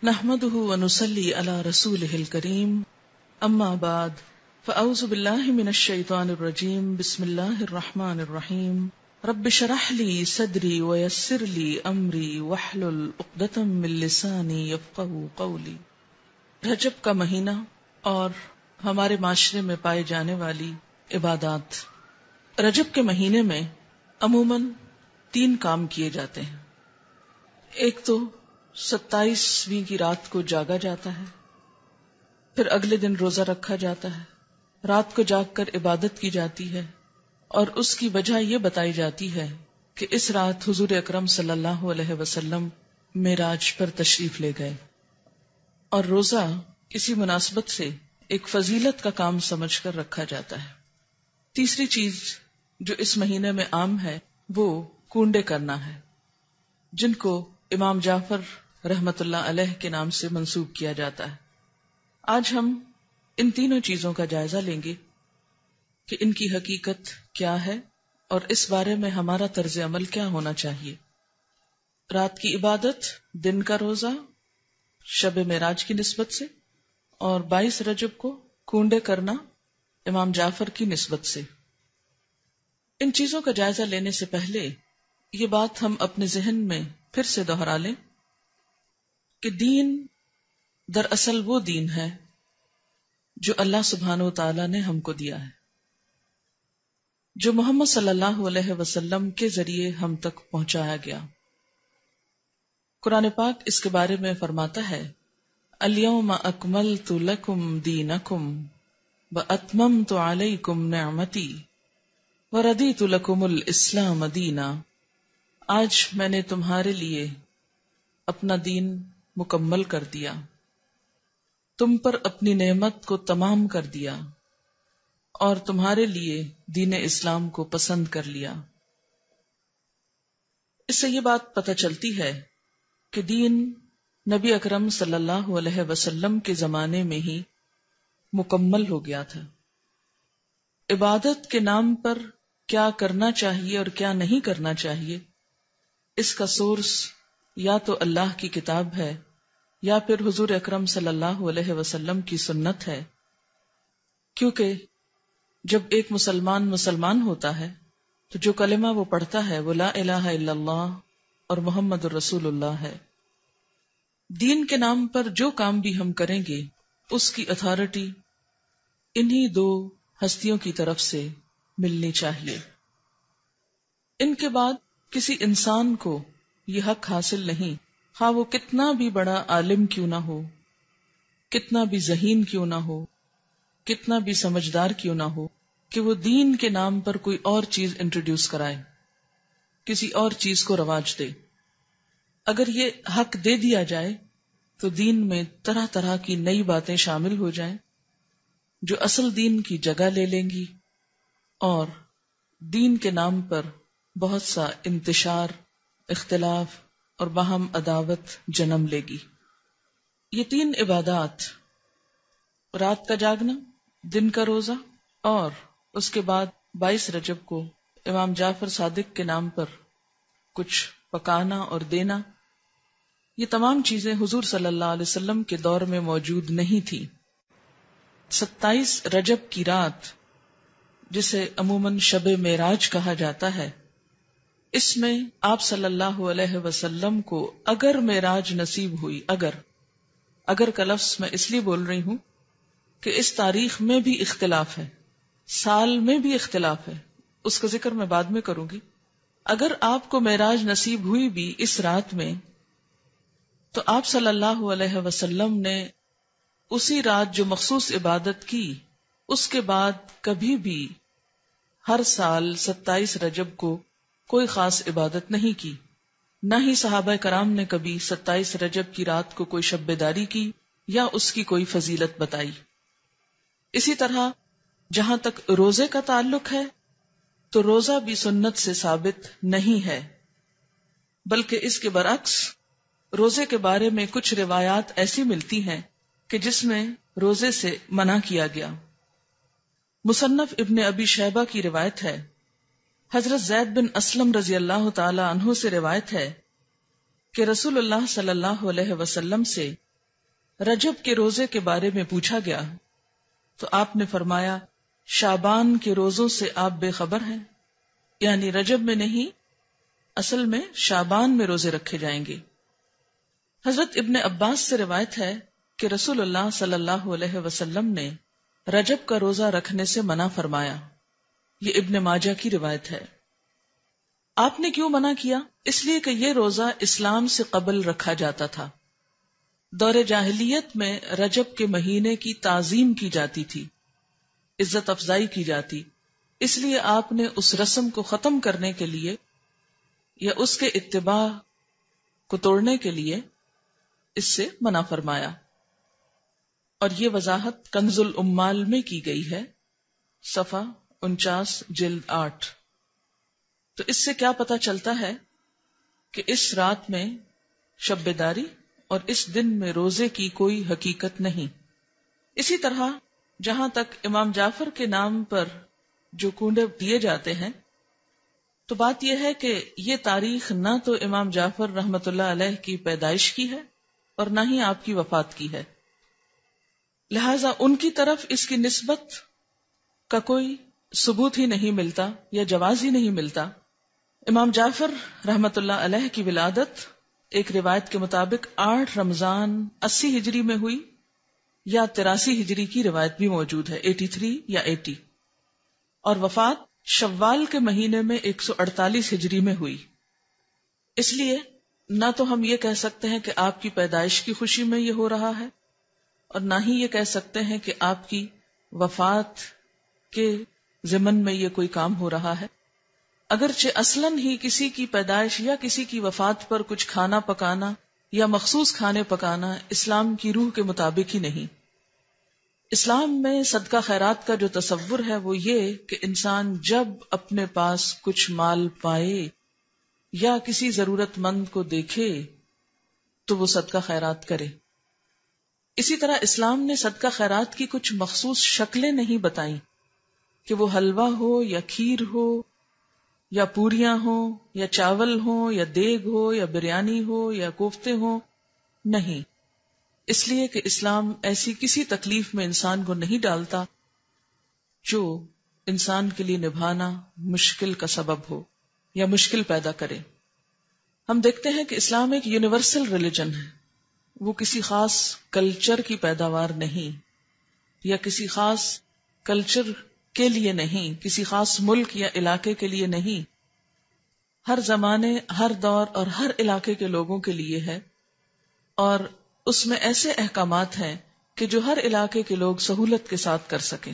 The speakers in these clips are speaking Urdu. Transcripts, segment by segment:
نحمده ونصلي على رسوله الكريم اما بعد فاعوذ بالله من الشيطان الرجيم بسم الله الرحمن الرحيم رب اشرح لي صدري ويسر لي امري واحلل عقدة من لساني يفقهوا قولي۔ رجب کا مہینہ اور ہمارے معاشرے میں پائے جانے والی عبادات۔ رجب کے مہینے میں عموماً 3 کام کیے جاتے ہیں۔ ایک تو 27ویں کی رات کو جاگا جاتا ہے، پھر اگلے دن روزہ رکھا جاتا ہے، رات کو جاگ کر عبادت کی جاتی ہے، اور اس کی وجہ یہ بتائی جاتی ہے کہ اس رات حضور اکرم صلی اللہ علیہ وسلم معراج پر تشریف لے گئے، اور روزہ اسی مناسبت سے ایک فضیلت کا کام سمجھ کر رکھا جاتا ہے۔ تیسری چیز جو اس مہینے میں عام ہے وہ کونڈے کرنا ہے، جن کو امام جعفر رحمت اللہ علیہ کے نام سے منسوب کیا جاتا ہے۔ آج ہم ان تینوں چیزوں کا جائزہ لیں گے کہ ان کی حقیقت کیا ہے اور اس بارے میں ہمارا طرز عمل کیا ہونا چاہیے۔ رات کی عبادت، دن کا روزہ شب معراج کی نسبت سے، اور 22 رجب کو کونڈے کرنا امام جعفر کی نسبت سے۔ ان چیزوں کا جائزہ لینے سے پہلے یہ بات ہم اپنے ذہن میں پھر سے دہرا لیں کہ دین دراصل وہ دین ہے جو اللہ سبحانہ و تعالی نے ہم کو دیا ہے، جو محمد صلی اللہ علیہ وسلم کے ذریعے ہم تک پہنچایا گیا۔ قرآن پاک اس کے بارے میں فرماتا ہے، الیوم اکملت لکم دینکم واتممت علیکم نعمتی وردیت لکم الاسلام دینا۔ آج میں نے تمہارے لیے اپنا دین مکمل کر دیا، تم پر اپنی نعمت کو تمام کر دیا، اور تمہارے لیے دین اسلام کو پسند کر لیا۔ اس سے یہ بات پتہ چلتی ہے کہ دین نبی اکرم صلی اللہ علیہ وسلم کے زمانے میں ہی مکمل ہو گیا تھا۔ عبادت کے نام پر کیا کرنا چاہیے اور کیا نہیں کرنا چاہیے، اس کا سورس یا تو اللہ کی کتاب ہے یا پھر حضور اکرم صلی اللہ علیہ وسلم کی سنت ہے، کیونکہ جب ایک مسلمان ہوتا ہے تو جو کلمہ وہ پڑھتا ہے وہ لا الہ الا اللہ اور محمد الرسول اللہ ہے۔ دین کے نام پر جو کام بھی ہم کریں گے اس کی اتھارٹی انہی 2 ہستیوں کی طرف سے ملنی چاہیے۔ ان کے بعد کسی انسان کو یہ حق حاصل نہیں، خواہ وہ کتنا بھی بڑا عالم کیوں نہ ہو، کتنا بھی ذہین کیوں نہ ہو، کتنا بھی سمجھدار کیوں نہ ہو، کہ وہ دین کے نام پر کوئی اور چیز انٹروڈیوس کرائے، کسی اور چیز کو رواج دے۔ اگر یہ حق دے دیا جائے تو دین میں طرح طرح کی نئی باتیں شامل ہو جائیں جو اصل دین کی جگہ لے لیں گی، اور دین کے نام پر بہت سا انتشار، اختلاف اور باہم عداوت جنم لے گی۔ یہ 3 عبادات، رات کا جاگنا، دن کا روزہ، اور اس کے بعد 22 رجب کو امام جعفر صادق کے نام پر کچھ پکانا اور دینا، یہ تمام چیزیں حضور صلی اللہ علیہ وسلم کے دور میں موجود نہیں تھی۔ 27 رجب کی رات، جسے عموماً شب معراج کہا جاتا ہے، اس میں آپ صلی اللہ علیہ وسلم کو اگر معراج نصیب ہوئی، اگر کا لفظ میں اس لیے بول رہی ہوں کہ اس تاریخ میں بھی اختلاف ہے، سال میں بھی اختلاف ہے، اس کا ذکر میں بعد میں کروں گی۔ اگر آپ کو معراج نصیب ہوئی بھی اس رات میں، تو آپ صلی اللہ علیہ وسلم نے اسی رات جو مخصوص عبادت کی، اس کے بعد کبھی بھی ہر سال 27 رجب کو کوئی خاص عبادت نہیں کی، نہ ہی صحابہ کرام نے کبھی 27 رجب کی رات کو کوئی شب بیداری کی یا اس کی کوئی فضیلت بتائی۔ اسی طرح جہاں تک روزے کا تعلق ہے تو روزہ بھی سنت سے ثابت نہیں ہے، بلکہ اس کے برعکس روزے کے بارے میں کچھ روایات ایسی ملتی ہیں کہ جس میں روزے سے منع کیا گیا۔ مصنف ابن ابی شیبہ کی روایت ہے، حضرت زید بن اسلم رضی اللہ تعالی عنہ سے روایت ہے کہ رسول اللہ صلی اللہ علیہ وسلم سے رجب کے روزے کے بارے میں پوچھا گیا تو آپ نے فرمایا شعبان کے روزوں سے آپ بے خبر ہیں، یعنی رجب میں نہیں، اصل میں شعبان میں روزے رکھے جائیں گے۔ حضرت ابن عباس سے روایت ہے کہ رسول اللہ صلی اللہ علیہ وسلم نے رجب کا روزہ رکھنے سے منع فرمایا۔ یہ ابن ماجہ کی روایت ہے۔ آپ نے کیوں منع کیا؟ اس لیے کہ یہ روزہ اسلام سے قبل رکھا جاتا تھا۔ دور جاہلیت میں رجب کے مہینے کی تعظیم کی جاتی تھی، عزت افزائی کی جاتی، اس لیے آپ نے اس رسم کو ختم کرنے کے لیے یا اس کے اتباع کو توڑنے کے لیے اس سے منع فرمایا۔ اور یہ وضاحت کنز الامال میں کی گئی ہے، صفحہ 49 جلد 8۔ تو اس سے کیا پتہ چلتا ہے کہ اس رات میں شب بیداری اور اس دن میں روزے کی کوئی حقیقت نہیں۔ اسی طرح جہاں تک امام جعفر کے نام پر جو کنڈے دیے جاتے ہیں، تو بات یہ ہے کہ یہ تاریخ نہ تو امام جعفر رحمت اللہ علیہ کی پیدائش کی ہے اور نہ ہی آپ کی وفات کی ہے، لہذا ان کی طرف اس کی نسبت کا کوئی ثبوت ہی نہیں ملتا یا جواز ہی نہیں ملتا۔ امام جعفر رحمت اللہ علیہ کی ولادت ایک روایت کے مطابق 8 رمضان 80 ہجری میں ہوئی، یا 83 ہجری کی روایت بھی موجود ہے، 83 یا 80، اور وفات شوال کے مہینے میں 148 ہجری میں ہوئی۔ اس لیے نہ تو ہم یہ کہہ سکتے ہیں کہ آپ کی پیدائش کی خوشی میں یہ ہو رہا ہے، اور نہ ہی یہ کہہ سکتے ہیں کہ آپ کی وفات کے ضمن میں یہ کوئی کام ہو رہا ہے، اگرچہ اصلاً ہی کسی کی پیدائش یا کسی کی وفات پر کچھ کھانا پکانا یا مخصوص کھانے پکانا اسلام کی روح کے مطابق ہی نہیں۔ اسلام میں صدقہ خیرات کا جو تصور ہے وہ یہ کہ انسان جب اپنے پاس کچھ مال پائے یا کسی ضرورت مند کو دیکھے تو وہ صدقہ خیرات کرے۔ اسی طرح اسلام نے صدقہ خیرات کی کچھ مخصوص شکلیں نہیں بتائیں کہ وہ حلوہ ہو یا کھیر ہو یا پوریاں ہوں یا چاول ہوں یا دیگ ہو یا بریانی ہو یا کوفتے ہوں، نہیں، اس لیے کہ اسلام ایسی کسی تکلیف میں انسان کو نہیں ڈالتا جو انسان کے لیے نبھانا مشکل کا سبب ہو یا مشکل پیدا کرے۔ ہم دیکھتے ہیں کہ اسلام ایک یونیورسل ریلیجن ہے، وہ کسی خاص کلچر کی پیداوار نہیں، یا کسی خاص کلچر کے لیے نہیں، کسی خاص ملک یا علاقے کے لیے نہیں، ہر زمانے، ہر دور اور ہر علاقے کے لوگوں کے لیے ہے، اور اس میں ایسے احکامات ہیں کہ جو ہر علاقے کے لوگ سہولت کے ساتھ کر سکیں۔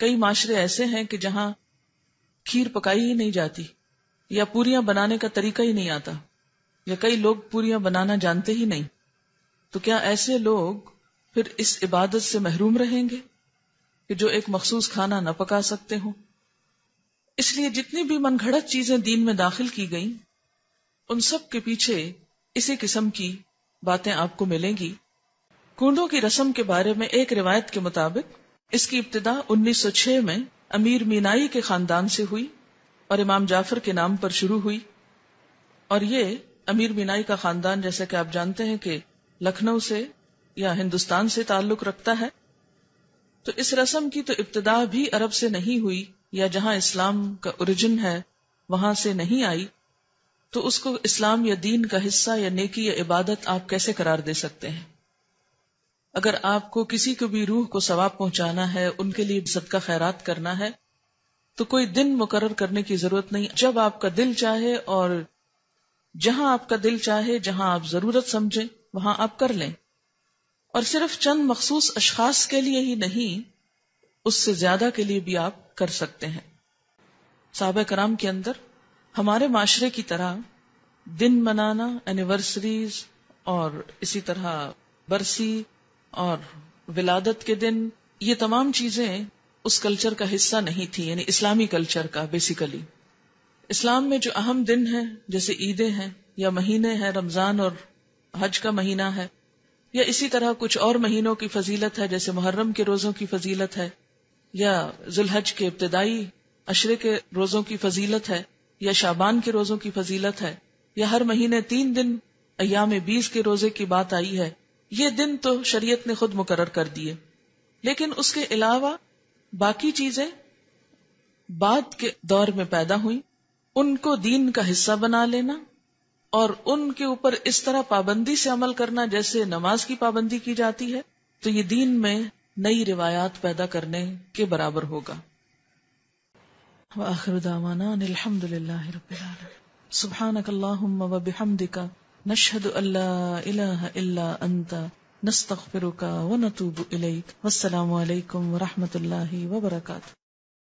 کئی معاشرے ایسے ہیں کہ جہاں کھیر پکائی ہی نہیں جاتی یا پوریاں بنانے کا طریقہ ہی نہیں آتا، یا کئی لوگ پوریاں بنانا جانتے ہی نہیں، تو کیا ایسے لوگ پھر اس عبادت سے محروم رہیں گے کہ جو ایک مخصوص کھانا نہ پکا سکتے ہوں؟ اس لیے جتنی بھی من گھڑت چیزیں دین میں داخل کی گئیں، ان سب کے پیچھے اسی قسم کی باتیں آپ کو ملیں گی۔ کنڈوں کی رسم کے بارے میں ایک روایت کے مطابق اس کی ابتدا 1906 میں امیر مینائی کے خاندان سے ہوئی اور امام جعفر کے نام پر شروع ہوئی، اور یہ امیر مینائی کا خاندان جیسا کہ آپ جانتے ہیں کہ لکھنؤ سے یا ہندوستان سے تعلق رکھتا ہے، تو اس رسم کی تو ابتدا بھی عرب سے نہیں ہوئی، یا جہاں اسلام کا اوریجن ہے وہاں سے نہیں آئی، تو اس کو اسلام یا دین کا حصہ یا نیکی یا عبادت آپ کیسے قرار دے سکتے ہیں؟ اگر آپ کو کسی کو بھی روح کو ثواب پہنچانا ہے، ان کے لیے صدقہ خیرات کرنا ہے، تو کوئی دن مقرر کرنے کی ضرورت نہیں، جب آپ کا دل چاہے اور جہاں آپ کا دل چاہے، جہاں آپ ضرورت سمجھیں وہاں آپ کر لیں، اور صرف چند مخصوص اشخاص کے لیے ہی نہیں، اس سے زیادہ کے لیے بھی آپ کر سکتے ہیں۔ صحابہ کرام کے اندر ہمارے معاشرے کی طرح دن منانا، اینیورسریز اور اسی طرح برسی اور ولادت کے دن، یہ تمام چیزیں اس کلچر کا حصہ نہیں تھی، یعنی اسلامی کلچر کا۔ بیسیکلی اسلام میں جو اہم دن ہیں جیسے عیدیں ہیں یا مہینے ہیں، رمضان اور حج کا مہینہ ہے، یا اسی طرح کچھ اور مہینوں کی فضیلت ہے جیسے محرم کے روزوں کی فضیلت ہے، یا ذوالحج کے ابتدائی عشرے کے روزوں کی فضیلت ہے، یا شعبان کے روزوں کی فضیلت ہے، یا ہر مہینے 3 دن ایام 20 کے روزے کی بات آئی ہے، یہ دن تو شریعت نے خود مقرر کر دیے، لیکن اس کے علاوہ باقی چیزیں بعد کے دور میں پیدا ہوئیں، ان کو دین کا حصہ بنا لینا اور ان کے اوپر اس طرح پابندی سے عمل کرنا جیسے نماز کی پابندی کی جاتی ہے، تو یہ دین میں نئی روایات پیدا کرنے کے برابر ہوگا۔ وآخر دعوانا ان الحمد للہ رب العالمین۔ سبحانک اللہم وبحمدک، نشہد ان لا الہ الا انت، نستغفرک ونتوب الیک۔ والسلام علیکم ورحمۃ اللہ وبرکاتہ۔